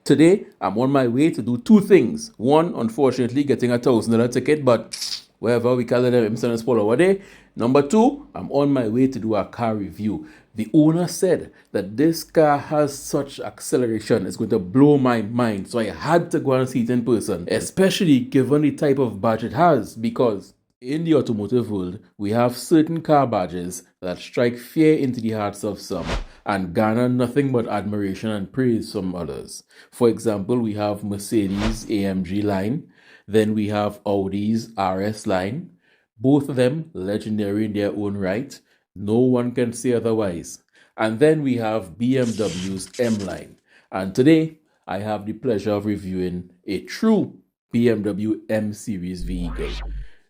Today, I'm on my way to do two things. One, unfortunately, getting a $1,000 ticket, but wherever we call it, I'm sending a over there. Number two, I'm on my way to do a car review. The owner said that this car has such acceleration, it's going to blow my mind. So I had to go and see it in person, especially given the type of badge it has, because in the automotive world, we have certain car badges that strike fear into the hearts of some and garner nothing but admiration and praise from others. For example, we have Mercedes AMG line, then we have Audi's RS line, both of them legendary in their own right. No one can say otherwise. And then we have BMW's M line. And today, I have the pleasure of reviewing a true BMW M series vehicle,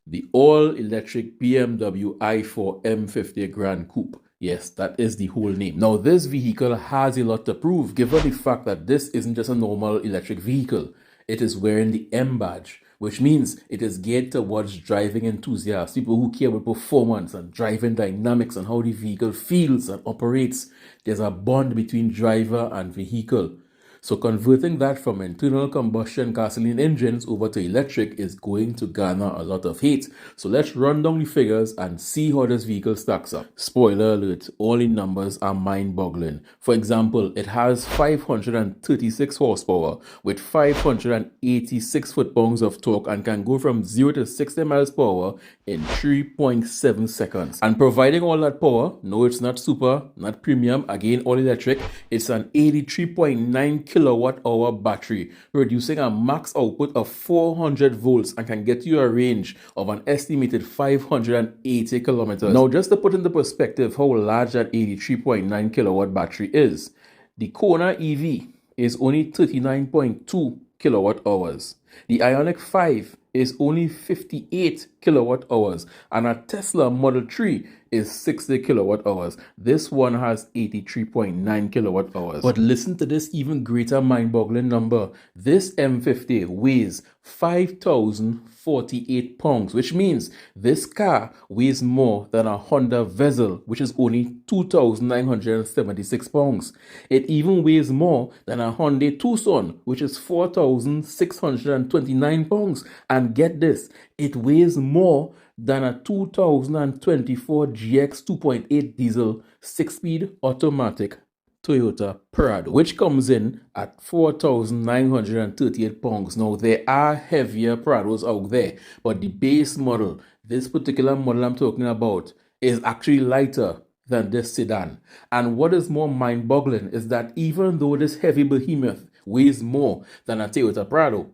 the all-electric BMW I4 M50 Grand Coupe. Yes, that is the whole name. Now, this vehicle has a lot to prove, given the fact that this isn't just a normal electric vehicle. It is wearing the M badge, which means it is geared towards driving enthusiasts, people who care about performance and driving dynamics and how the vehicle feels and operates. There's a bond between driver and vehicle. So converting that from internal combustion gasoline engines over to electric is going to garner a lot of hate. So let's run down the figures and see how this vehicle stacks up. Spoiler alert, all the numbers are mind-boggling. For example, it has 536 horsepower with 586 foot-pounds of torque and can go from 0 to 60 miles per hour in 3.7 seconds. And providing all that power, no, it's not super, not premium, again all electric, it's an 83.9 kilowatt hour battery, producing a max output of 400 volts and can get you a range of an estimated 580 kilometers. Now, just to put into perspective how large that 83.9 kilowatt battery is, the Kona EV is only 39.2 kilowatt hours. The Ioniq 5 is only 58 kilowatt hours, and a Tesla Model 3 is 60 kilowatt hours. This one has 83.9 kilowatt hours. But listen to this even greater mind-boggling number. This M50 weighs 5,048 pounds, which means this car weighs more than a Honda Vezel, which is only 2,976 pounds. It even weighs more than a Hyundai Tucson, which is 4,629 pounds. And get this, it weighs more than a 2024 GX 2.8 diesel 6-speed automatic Toyota Prado, which comes in at 4,938 pounds. Now, there are heavier Prados out there, but the base model, this particular model I'm talking about, is actually lighter than this sedan. And what is more mind-boggling is that even though this heavy behemoth weighs more than a Toyota Prado,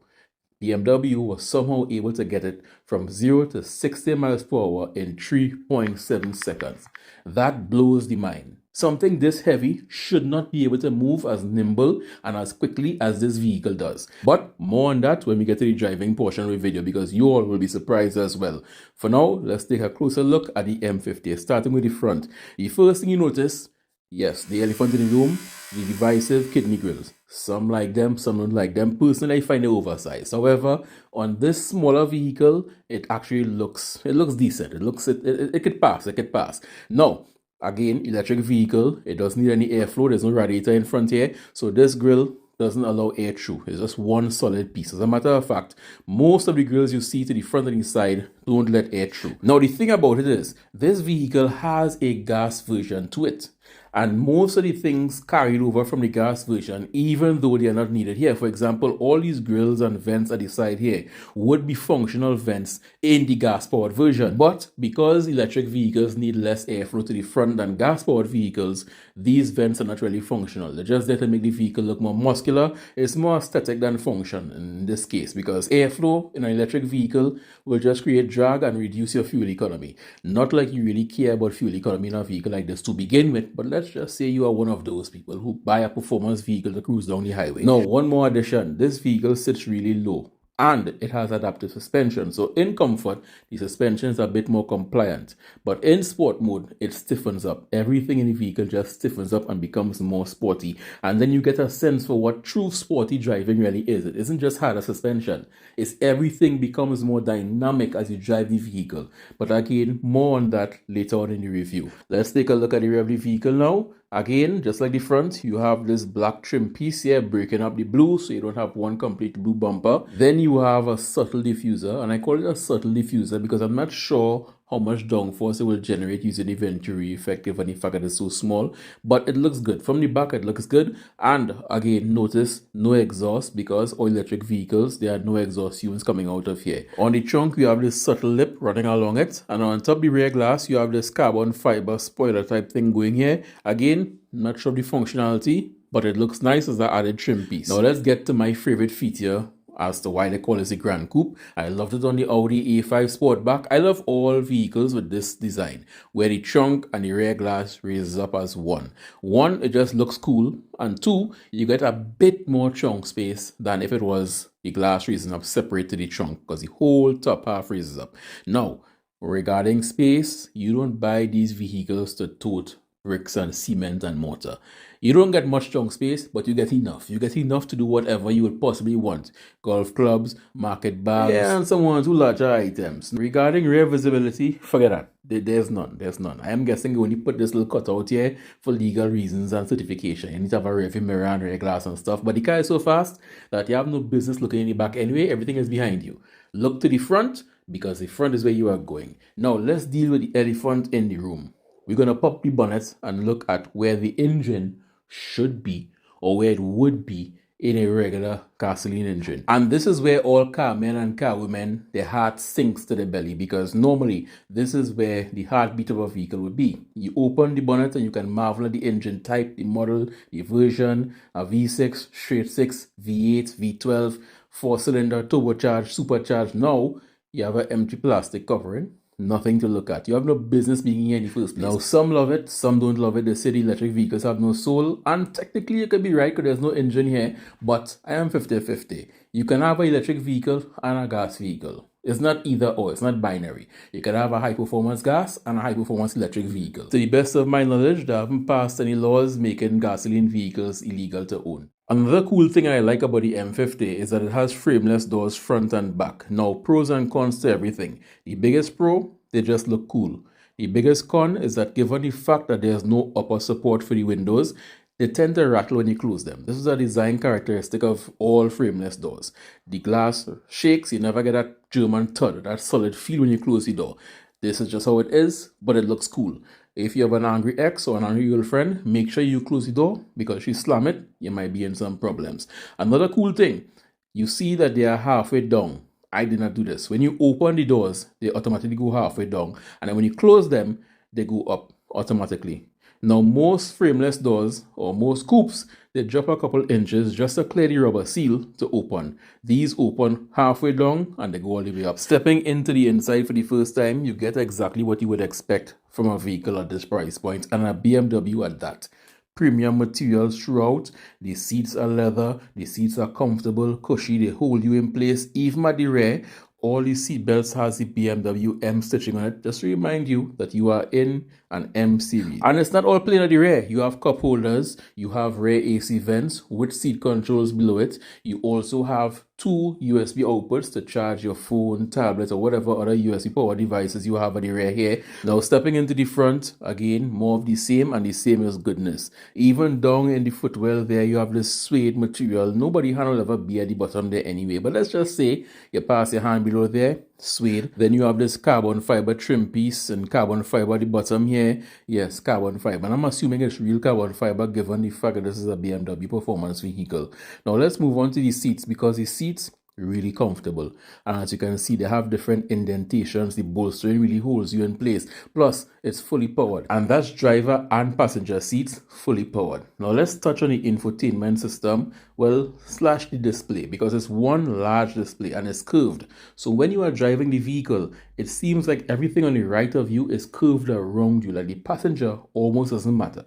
BMW was somehow able to get it from 0 to 60 miles per hour in 3.7 seconds. That blows the mind. Something this heavy should not be able to move as nimble and as quickly as this vehicle does. But more on that when we get to the driving portion of the video, because you all will be surprised as well. For now, let's take a closer look at the M50, starting with the front. The first thing you notice, yes, the elephant in the room, the divisive kidney grills. Some like them, some don't like them. Personally, I find it oversized. However, on this smaller vehicle, it actually looks decent. It could pass. Now, again, electric vehicle, it doesn't need any airflow. There's no radiator in front here. So this grill doesn't allow air through. It's just one solid piece. As a matter of fact, most of the grills you see to the front and the side don't let air through. Now, the thing about it is, this vehicle has a gas version to it. And most of the things carried over from the gas version, even though they are not needed here. For example, all these grills and vents at the side here would be functional vents in the gas-powered version. But because electric vehicles need less airflow to the front than gas-powered vehicles, these vents are not really functional. They're just there to make the vehicle look more muscular. It's more aesthetic than function in this case, because airflow in an electric vehicle will just create drag and reduce your fuel economy. Not like you really care about fuel economy in a vehicle like this to begin with, but let's just say you are one of those people who buy a performance vehicle to cruise down the highway. Now, one more addition. This vehicle sits really low and it has adaptive suspension. So in comfort, the suspension is a bit more compliant. But in sport mode, it stiffens up. Everything in the vehicle just stiffens up and becomes more sporty. And then you get a sense for what true sporty driving really is. It isn't just harder suspension. It's everything becomes more dynamic as you drive the vehicle. But again, more on that later on in the review. Let's take a look at the rear of the vehicle now. Again, just like the front, you have this black trim piece here breaking up the blue, so you don't have one complete blue bumper. Then you have a subtle diffuser, and I call it a subtle diffuser because I'm not sure how much downforce it will generate using the Venturi effect given the fact that it's so small, but it looks good. From the back, it looks good. And again, notice no exhaust because all electric vehicles, there are no exhaust fumes coming out of here. On the trunk, you have this subtle lip running along it, and on top of the rear glass, you have this carbon fiber spoiler type thing going here. Again, not sure of the functionality, but it looks nice as an added trim piece. Now let's get to my favorite feature as to why they call this a Grand Coupe. I loved it on the Audi A5 Sportback. I love all vehicles with this design, where the trunk and the rear glass raises up as one. One, it just looks cool, and two, you get a bit more trunk space than if it was the glass raising up separate to the trunk, because the whole top half raises up. Now, regarding space, you don't buy these vehicles to tote bricks and cement and mortar. You don't get much trunk space, but you get enough. You get enough to do whatever you would possibly want. Golf clubs, market bags, and some one two larger items. Regarding rear visibility, forget that. There's none. I am guessing you only put this little cutout here for legal reasons and certification. You need to have a rear view mirror and rear glass and stuff. But the car is so fast that you have no business looking in the back anyway. Everything is behind you. Look to the front because the front is where you are going. Now let's deal with the elephant in the room. We're going to pop the bonnet and look at where the engine should be or where it would be in a regular gasoline engine. And this is where all car men and car women, their heart sinks to the belly, because normally this is where the heartbeat of a vehicle would be. You open the bonnet and you can marvel at the engine type, the model, the version, a V6, straight 6, V8, V12, 4-cylinder, turbocharged, supercharged. Now you have an empty plastic covering. Nothing to look at. You have no business being here in the first place. Now, some love it, some don't love it. They say the electric vehicles have no soul, and technically you could be right because there's no engine here, but I am 50-50. You can have an electric vehicle and a gas vehicle. It's not either or, it's not binary. You can have a high-performance gas and a high-performance electric vehicle. To the best of my knowledge, they haven't passed any laws making gasoline vehicles illegal to own. Another cool thing I like about the M50 is that it has frameless doors front and back. Now, pros and cons to everything. The biggest pro, they just look cool. The biggest con is that given the fact that there's no upper support for the windows, they tend to rattle when you close them. This is a design characteristic of all frameless doors. The glass shakes, you never get that German thud, that solid feel when you close the door. This is just how it is, but it looks cool. If you have an angry ex or an angry girlfriend, make sure you close the door, because if she slam it, you might be in some problems. Another cool thing, you see that they are halfway down. I did not do this. When you open the doors, they automatically go halfway down. And then when you close them, they go up automatically. Now, most frameless doors or most coupes, they drop a couple inches just to clear the rubber seal to open. These open halfway down and they go all the way up. Stepping into the inside for the first time, you get exactly what you would expect from a vehicle at this price point, and a BMW at that. Premium materials throughout. The seats are leather, the seats are comfortable, cushy, they hold you in place. Even at the rear, all the seat belts has the BMW M stitching on it, just to remind you that you are in an M series. And it's not all plain at the rear. You have cup holders, you have rear AC vents with seat controls below it. You also have 2 USB outputs to charge your phone, tablet, or whatever other USB power devices you have at the rear here. Now, stepping into the front, again, more of the same, and the same is goodness. Even down in the footwell there, you have this suede material. Nobody hand will ever be at the bottom there anyway, but let's just say you pass your hand below there, suede. Then you have this carbon fiber trim piece and carbon fiber at the bottom here. Yes, carbon fiber. And I'm assuming it's real carbon fiber given the fact that this is a BMW performance vehicle. Now let's move on to the seats, because the seats really comfortable, and as you can see, they have different indentations. The bolstering really holds you in place, plus it's fully powered, and that's driver and passenger seats fully powered. Now let's touch on the infotainment system, well, slash the display, because it's one large display and it's curved. So when you are driving the vehicle, it seems like everything on the right of you is curved around you, like the passenger almost doesn't matter.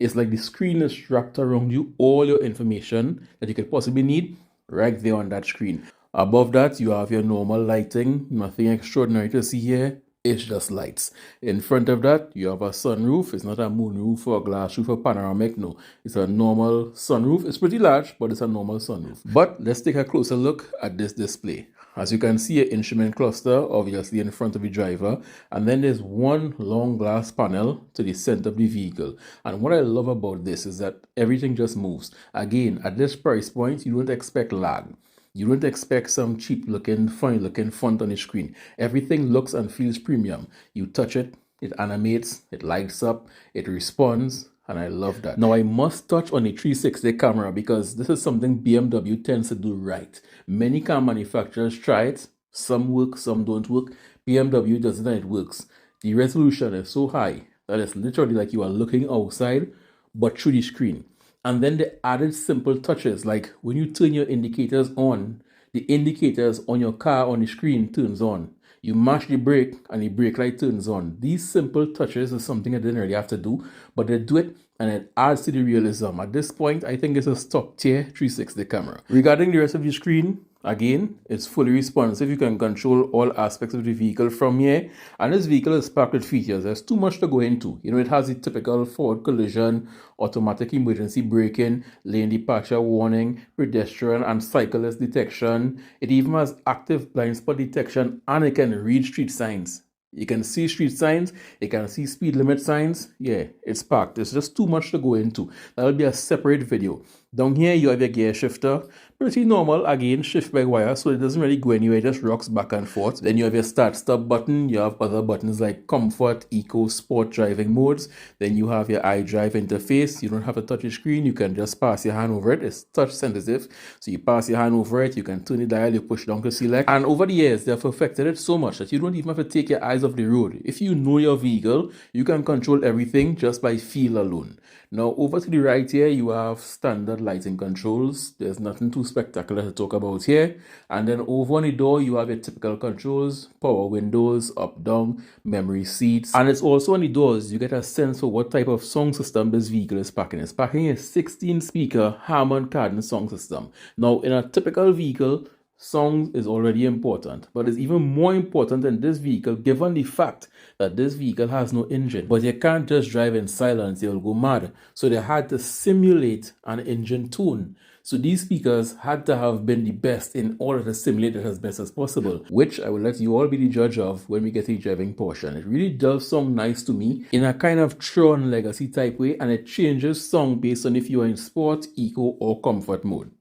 It's like the screen is wrapped around you, all your information that you could possibly need right there on that screen. Above that, you have your normal lighting, nothing extraordinary to see here. It's just lights. In front of that, you have a sunroof. It's not a moonroof or a glass roof or panoramic. No, it's a normal sunroof. It's pretty large, but it's a normal sunroof. But let's take a closer look at this display. As you can see, an instrument cluster obviously in front of the driver, and then there's one long glass panel to the center of the vehicle. And what I love about this is that everything just moves. Again, at this price point, you don't expect lag. You don't expect some cheap looking, funny looking font on the screen. Everything looks and feels premium. You touch it, it animates, it lights up, it responds, and I love that. Now I must touch on the 360 camera because this is something BMW tends to do right. Many car manufacturers try it. Some work, some don't work. BMW does it and it works. The resolution is so high that it's literally like you are looking outside, but through the screen. And then the added simple touches, like when you turn your indicators on, the indicators on your car on the screen turns on. You mash the brake and the brake light turns on. These simple touches is something I didn't really have to do, but they do it and it adds to the realism. At this point, I think it's a top tier 360 camera. Regarding the rest of the screen, again, it's fully responsive. You can control all aspects of the vehicle from here. And this vehicle is packed with features. There's too much to go into. You know, it has the typical forward collision, automatic emergency braking, lane departure warning, pedestrian and cyclist detection. It even has active blind spot detection and it can read street signs. You can see street signs, you can see speed limit signs. Yeah, it's packed. It's just too much to go into. That'll be a separate video. Down here, you have your gear shifter. Pretty normal, again, shift by wire, so it doesn't really go anywhere, it just rocks back and forth. Then you have your start-stop button. You have other buttons like comfort, eco, sport driving modes. Then you have your iDrive interface. You don't have to touch the screen. You can just pass your hand over it. It's touch sensitive, so you pass your hand over it. You can turn the dial, you push down to select. And over the years, they've perfected it so much that you don't even have to take your eyes off the road. If you know your vehicle, you can control everything just by feel alone. Now, over to the right here, you have standard lighting controls. There's nothing too spectacular to talk about here. And then over on the door, you have your typical controls, power windows, up, down, memory seats. And it's also on the doors, you get a sense for what type of sound system this vehicle is packing. It's packing a 16-speaker Harman Kardon sound system. Now, in a typical vehicle, sound is already important, but it's even more important in this vehicle given the fact that this vehicle has no engine. But you can't just drive in silence, you'll go mad. So they had to simulate an engine tone. So these speakers had to have been the best in order to simulate it as best as possible, which I will let you all be the judge of when we get to the driving portion. It really does sound nice to me in a kind of Tron Legacy type way, and it changes sound based on if you are in sport, eco, or comfort mode.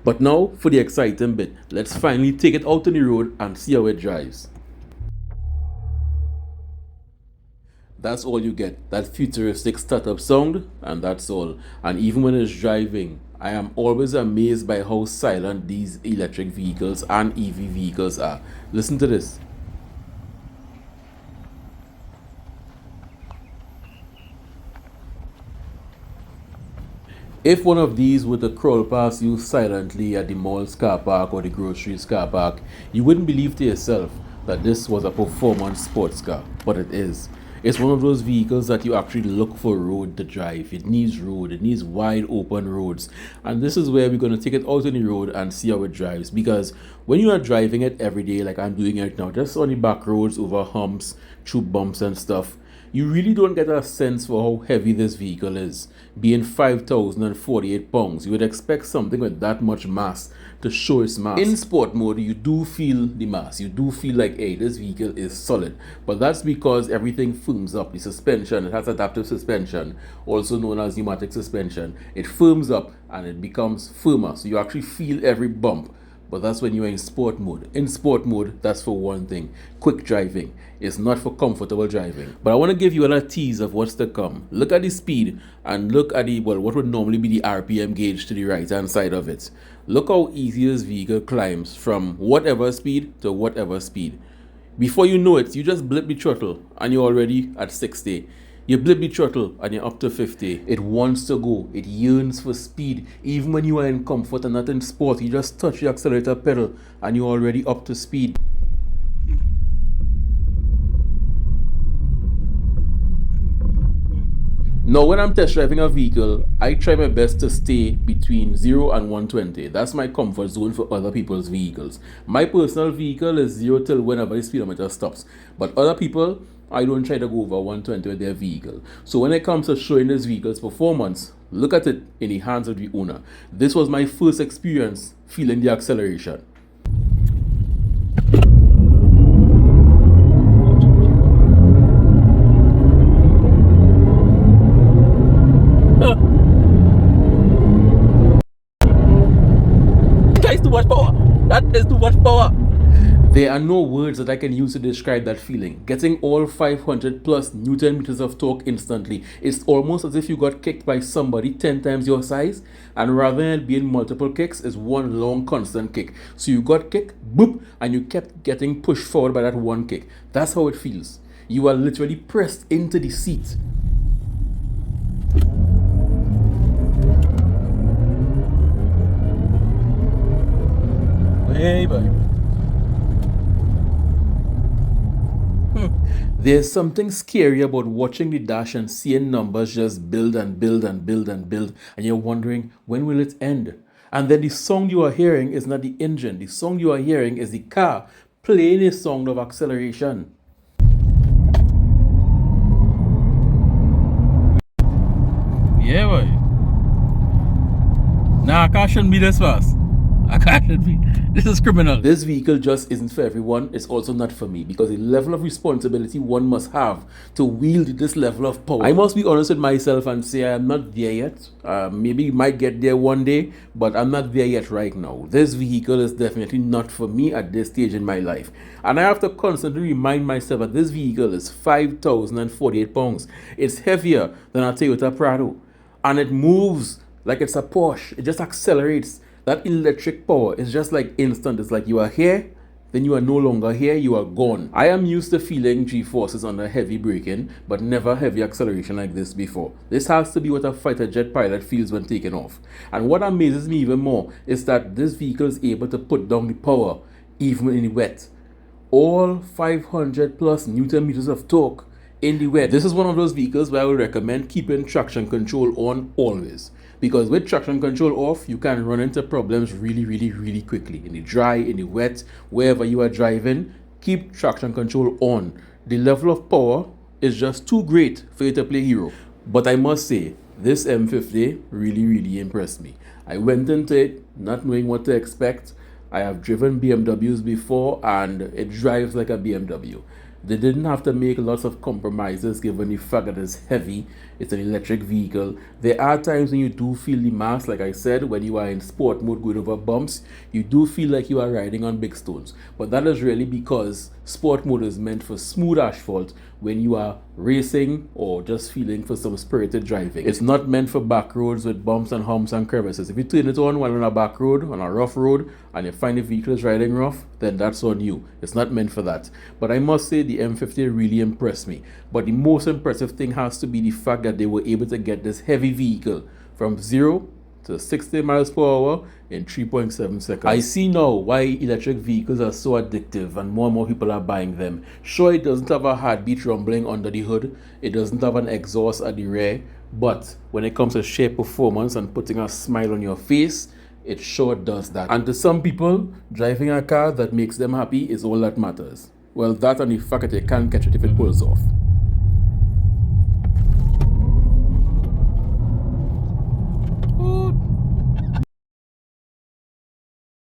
But now for the exciting bit. Let's finally take it out on the road and see how it drives. That's all you get, that futuristic startup sound, and that's all. And even when it's driving, I am always amazed by how silent these electric vehicles and EV vehicles are. Listen to this. If one of these were to crawl past you silently at the mall's car park or the groceries car park, you wouldn't believe to yourself that this was a performance sports car, but it is. It's one of those vehicles that you actually look for road to drive. It needs road, it needs wide open roads. And this is where we're going to take it out on the road and see how it drives. Because when you are driving it every day, like I'm doing it now, just on the back roads, over humps, through bumps and stuff, you really don't get a sense for how heavy this vehicle is. Being 5,048 pounds, you would expect something with that much mass to show its mass. In sport mode, you do feel the mass. You do feel like, hey, this vehicle is solid. But that's because everything firms up. The suspension, it has adaptive suspension, also known as pneumatic suspension. It firms up and it becomes firmer. So you actually feel every bump. But that's when you're in sport mode. In sport mode, that's for one thing. Quick driving. It's not for comfortable driving. But I want to give you a tease of what's to come. Look at the speed and look at the, well, what would normally be the RPM gauge to the right hand side of it. Look how easy this vehicle climbs from whatever speed to whatever speed. Before you know it, you just blip the throttle and you're already at 60. You blip the throttle and you're up to 50. It wants to go. It yearns for speed. Even when you are in comfort and not in sport, you just touch the accelerator pedal and you're already up to speed. Now, when I'm test driving a vehicle, I try my best to stay between 0 and 120. That's my comfort zone for other people's vehicles. My personal vehicle is 0 till whenever the speedometer stops. But other people, I don't try to go over 120 with their vehicle. So when it comes to showing this vehicle's performance, look at it in the hands of the owner. This was my first experience feeling the acceleration. That is too much power. That is too much power. There are no words that I can use to describe that feeling. Getting all 500 plus Newton meters of torque instantly. It's almost as if you got kicked by somebody 10 times your size, and rather than it being multiple kicks, it's one long constant kick. So you got kicked, boop, and you kept getting pushed forward by that one kick. That's how it feels. You are literally pressed into the seat. Hey, boy. There's something scary about watching the dash and seeing numbers just build and build and build and build, and you're wondering, when will it end? And then the song you are hearing is not the engine. The song you are hearing is the car playing a song of acceleration. Yeah, boy. Nah, car shouldn't be this fast. This is criminal. This vehicle just isn't for everyone. It's also not for me, because the level of responsibility one must have to wield this level of power. I must be honest with myself and say I am not there yet. Maybe might get there one day, but I'm not there yet right now. This vehicle is definitely not for me at this stage in my life. And I have to constantly remind myself that this vehicle is 5,048 pounds. It's heavier than a Toyota Prado. And it moves like it's a Porsche. It just accelerates. That electric power is just like instant. It's like you are here, then you are no longer here, you are gone. I am used to feeling G-forces under heavy braking, but never heavy acceleration like this before. This has to be what a fighter jet pilot feels when taking off. And what amazes me even more is that this vehicle is able to put down the power even in the wet. All 500 plus Newton meters of torque in the wet. This is one of those vehicles where I would recommend keeping traction control on always. Because with traction control off, you can run into problems really quickly. In the dry, in the wet, wherever you are driving, keep traction control on. The level of power is just too great for you to play hero. But I must say, this M50 really impressed me. I went into it not knowing what to expect. I have driven BMWs before and it drives like a BMW. They didn't have to make lots of compromises given the fact that it's heavy, it's an electric vehicle. There are times when you do feel the mass, like I said, when you are in sport mode going over bumps, you do feel like you are riding on big stones. But that is really because sport mode is meant for smooth asphalt when you are racing or just feeling for some spirited driving. It's not meant for back roads with bumps and humps and crevices. If you turn it on while on a back road, on a rough road, and you find the vehicle is riding rough, then that's on you. It's not meant for that. But I must say the M50 really impressed me. But the most impressive thing has to be the fact that they were able to get this heavy vehicle from 0 to 60 miles per hour in 3.7 seconds. I see now why electric vehicles are so addictive and more people are buying them. Sure, it doesn't have a heartbeat rumbling under the hood, it doesn't have an exhaust at the rear, but when it comes to sheer performance and putting a smile on your face, it sure does that. And to some people, driving a car that makes them happy is all that matters. Well, that and the fact that you can't catch it if it pulls off.